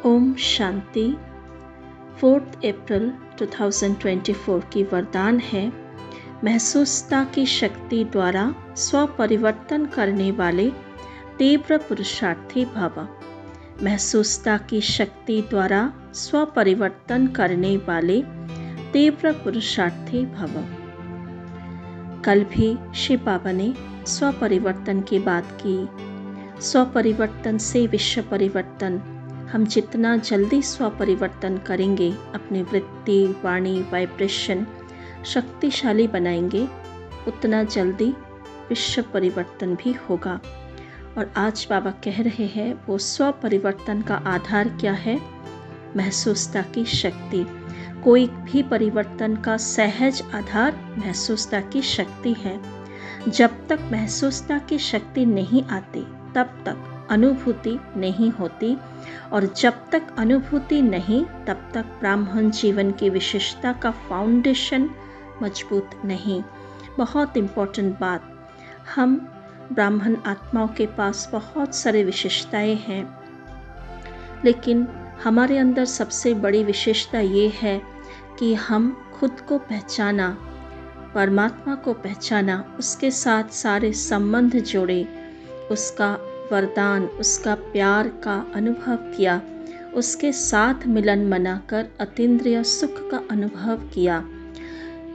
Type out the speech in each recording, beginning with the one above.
ओम शांति। 4 अप्रैल 2024 की वरदान है, महसूसता की शक्ति द्वारा स्वपरिवर्तन करने वाले तीव्र पुरुषार्थी भव। महसूसता की शक्ति द्वारा स्वपरिवर्तन करने वाले तीव्र पुरुषार्थी भव। कल भी शिव बाबा ने स्वपरिवर्तन की बात की। स्वपरिवर्तन से विश्व परिवर्तन। हम जितना जल्दी स्वपरिवर्तन करेंगे, अपनी वृत्ति, वाणी, वाइब्रेशन शक्तिशाली बनाएंगे, उतना जल्दी विश्व परिवर्तन भी होगा। और आज बाबा कह रहे हैं, वो स्वपरिवर्तन का आधार क्या है? महसूसता की शक्ति। कोई भी परिवर्तन का सहज आधार महसूसता की शक्ति है। जब तक महसूसता की शक्ति नहीं आती, तब तक अनुभूति नहीं होती, और जब तक अनुभूति नहीं, तब तक ब्राह्मण जीवन की विशेषता का फाउंडेशन मजबूत नहीं। बहुत इम्पोर्टेंट बात, हम ब्राह्मण आत्माओं के पास बहुत सारे विशेषताएं हैं, लेकिन हमारे अंदर सबसे बड़ी विशेषता ये है कि हम खुद को पहचाना, परमात्मा को पहचाना, उसके साथ सारे संबंध जोड़े, उसका वरदान, उसका प्यार का अनुभव किया, उसके साथ मिलन मनाकर अतीन्द्रिय सुख का अनुभव किया।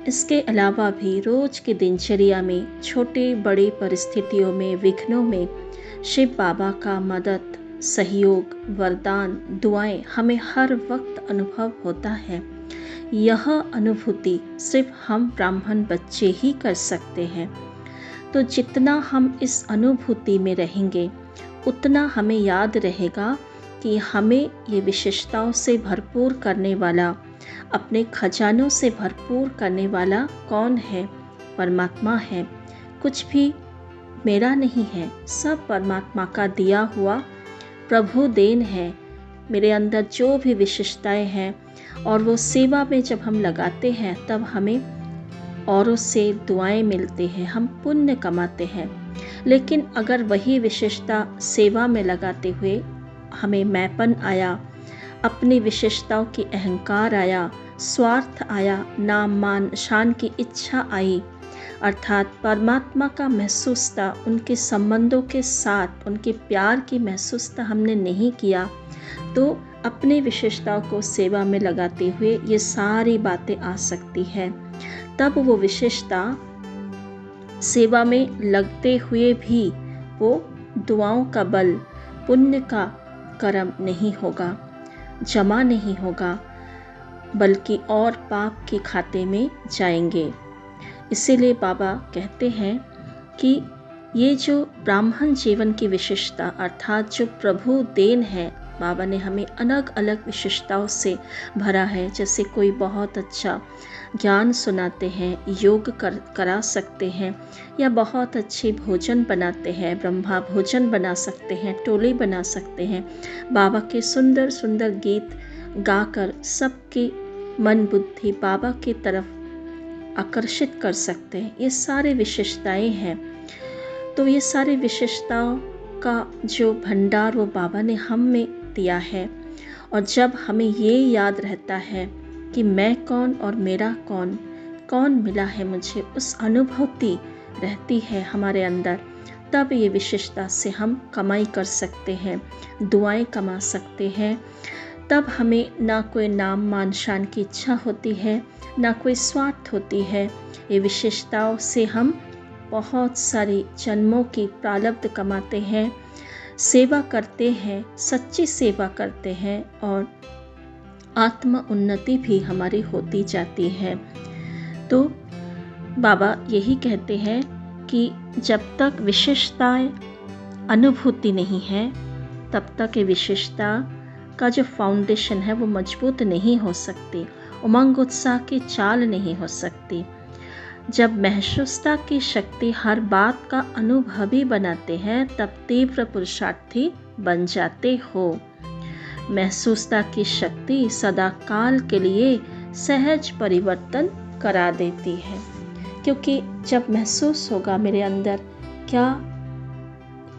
इसके अलावा भी रोज की दिनचर्या में छोटे बड़े परिस्थितियों में, विघ्नों में शिव बाबा का मदद, सहयोग, वरदान, दुआएं हमें हर वक्त अनुभव होता है। यह अनुभूति सिर्फ हम ब्राह्मण बच्चे ही कर सकते हैं। तो जितना हम इस अनुभूति में रहेंगे, उतना हमें याद रहेगा कि हमें ये विशेषताओं से भरपूर करने वाला, अपने खजानों से भरपूर करने वाला कौन है? परमात्मा है। कुछ भी मेरा नहीं है, सब परमात्मा का दिया हुआ प्रभु देन है। मेरे अंदर जो भी विशेषताएं हैं, और वो सेवा में जब हम लगाते हैं, तब हमें औरों से दुआएं मिलती हैं, हम पुण्य कमाते हैं। लेकिन अगर वही विशेषता सेवा में लगाते हुए हमें मैंपन आया, अपनी विशेषताओं की अहंकार आया, स्वार्थ आया, नाम मान शान की इच्छा आई, अर्थात परमात्मा का महसूसता, उनके संबंधों के साथ उनके प्यार की महसूसता हमने नहीं किया, तो अपनी विशेषताओं को सेवा में लगाते हुए ये सारी बातें आ सकती है। तब वो विशेषता सेवा में लगते हुए भी वो दुआओं का बल, पुण्य का कर्म नहीं होगा, जमा नहीं होगा, बल्कि और पाप के खाते में जाएंगे। इसीलिए बाबा कहते हैं कि ये जो ब्राह्मण जीवन की विशेषता, अर्थात जो प्रभु देन है, बाबा ने हमें अलग अलग विशेषताओं से भरा है। जैसे कोई बहुत अच्छा ज्ञान सुनाते हैं, योग करा सकते हैं, या बहुत अच्छे भोजन बनाते हैं, ब्रह्मा भोजन बना सकते हैं, टोली बना सकते हैं, बाबा के सुंदर सुंदर गीत गाकर सबके मन बुद्धि बाबा की तरफ आकर्षित कर सकते हैं। ये सारे विशेषताएं हैं। तो ये सारी विशेषताओं का जो भंडार वो बाबा ने हम में दिया है। और जब हमें ये याद रहता है कि मैं कौन और मेरा कौन, कौन मिला है मुझे, उस अनुभूति रहती है हमारे अंदर, तब ये विशेषता से हम कमाई कर सकते हैं, दुआएं कमा सकते हैं। तब हमें ना कोई नाम मान शान की इच्छा होती है, ना कोई स्वार्थ होती है। ये विशेषताओं से हम बहुत सारी जन्मों की प्रारब्ध कमाते हैं, सेवा करते हैं, सच्ची सेवा करते हैं, और आत्म उन्नति भी हमारी होती जाती है। तो बाबा यही कहते हैं कि जब तक विशेषताएं अनुभूति नहीं है, तब तक ये विशेषता का जो फाउंडेशन है वो मजबूत नहीं हो सकती, उमंग उत्साह की चाल नहीं हो सकती। जब महसूसता की शक्ति हर बात का अनुभवी बनाते हैं, तब तीव्र पुरुषार्थी बन जाते हो। महसूसता की शक्ति सदा काल के लिए सहज परिवर्तन करा देती है, क्योंकि जब महसूस होगा मेरे अंदर क्या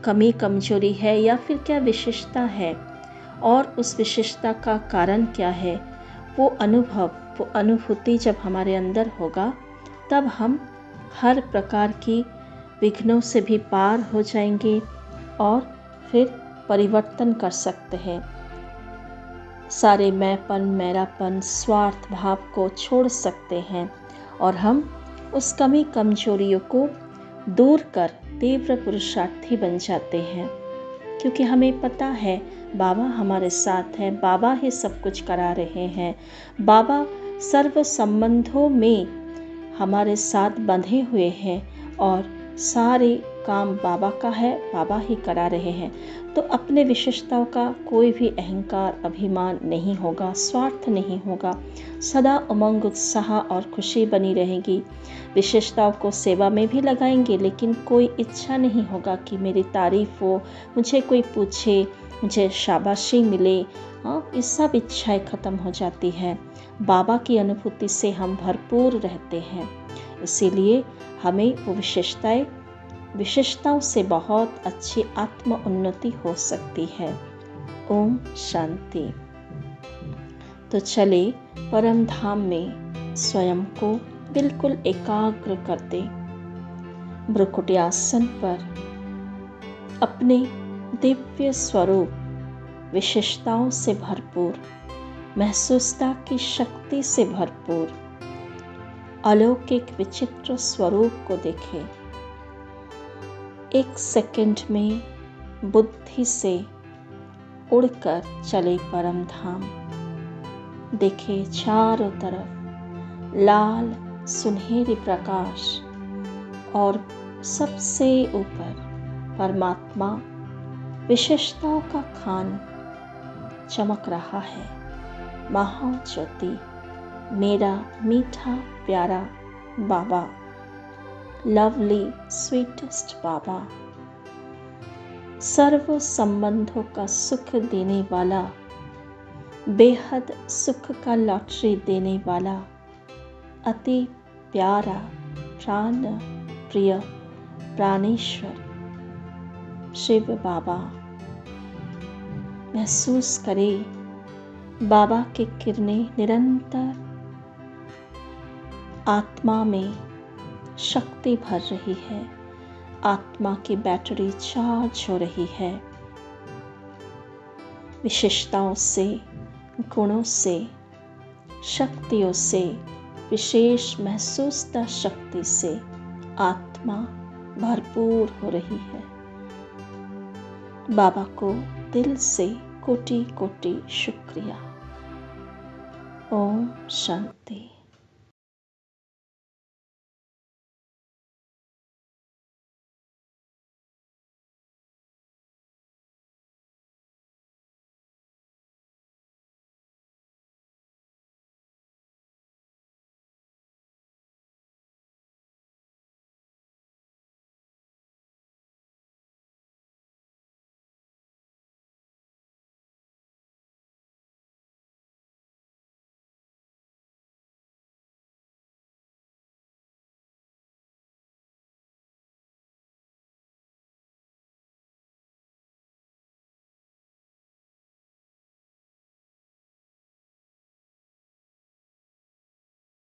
कमी कमजोरी है या फिर क्या विशेषता है, और उस विशेषता का कारण क्या है, वो अनुभव, वो अनुभूति जब हमारे अंदर होगा, तब हम हर प्रकार की विघ्नों से भी पार हो जाएंगे और फिर परिवर्तन कर सकते हैं। सारे मैंपन, मेरापन, स्वार्थ भाव को छोड़ सकते हैं और हम उस कमी कमजोरियों को दूर कर तीव्र पुरुषार्थी बन जाते हैं, क्योंकि हमें पता है बाबा हमारे साथ हैं, बाबा ही सब कुछ करा रहे हैं, बाबा सर्व संबंधों में हमारे साथ बंधे हुए हैं और सारे काम बाबा का है, बाबा ही करा रहे हैं। तो अपने विशेषताओं का कोई भी अहंकार, अभिमान नहीं होगा, स्वार्थ नहीं होगा, सदा उमंग, उत्साह और खुशी बनी रहेगी। विशेषताओं को सेवा में भी लगाएंगे, लेकिन कोई इच्छा नहीं होगा कि मेरी तारीफ हो, मुझे कोई पूछे, मुझे शाबाशी मिले। ये सब इच्छाएं खत्म हो जाती है। बाबा की अनुभूति से हम भरपूर रहते हैं, इसीलिए हमें वो विशेषताओं से बहुत अच्छी आत्म उन्नति हो सकती है। ओम शांति। तो चले परम धाम में स्वयं को बिल्कुल एकाग्र करते, भ्रुकुटी आसन पर अपने दिव्य स्वरूप, विशेषताओं से भरपूर, महसूसता की शक्ति से भरपूर अलौकिक विचित्र स्वरूप को देखें। एक सेकंड में बुद्धि से उड़कर चले परम धाम। देखे चारों तरफ लाल सुनहरी प्रकाश और सबसे ऊपर परमात्मा विशेषताओं का खान चमक रहा है। महाज्योति, मेरा मीठा प्यारा बाबा, लवली स्वीटेस्ट बाबा, सर्व संबंधों का सुख देने वाला, बेहद सुख का लॉटरी देने वाला, अति प्यारा प्राण प्रिय प्राणेश्वर शिव बाबा। महसूस करें बाबा की किरणें निरंतर आत्मा में शक्ति भर रही है, आत्मा की बैटरी चार्ज हो रही है। विशेषताओं से, गुणों से, शक्तियों से, विशेष महसूसता शक्ति से आत्मा भरपूर हो रही है। बाबा को दिल से कोटि कोटि शुक्रिया। ओम शांति।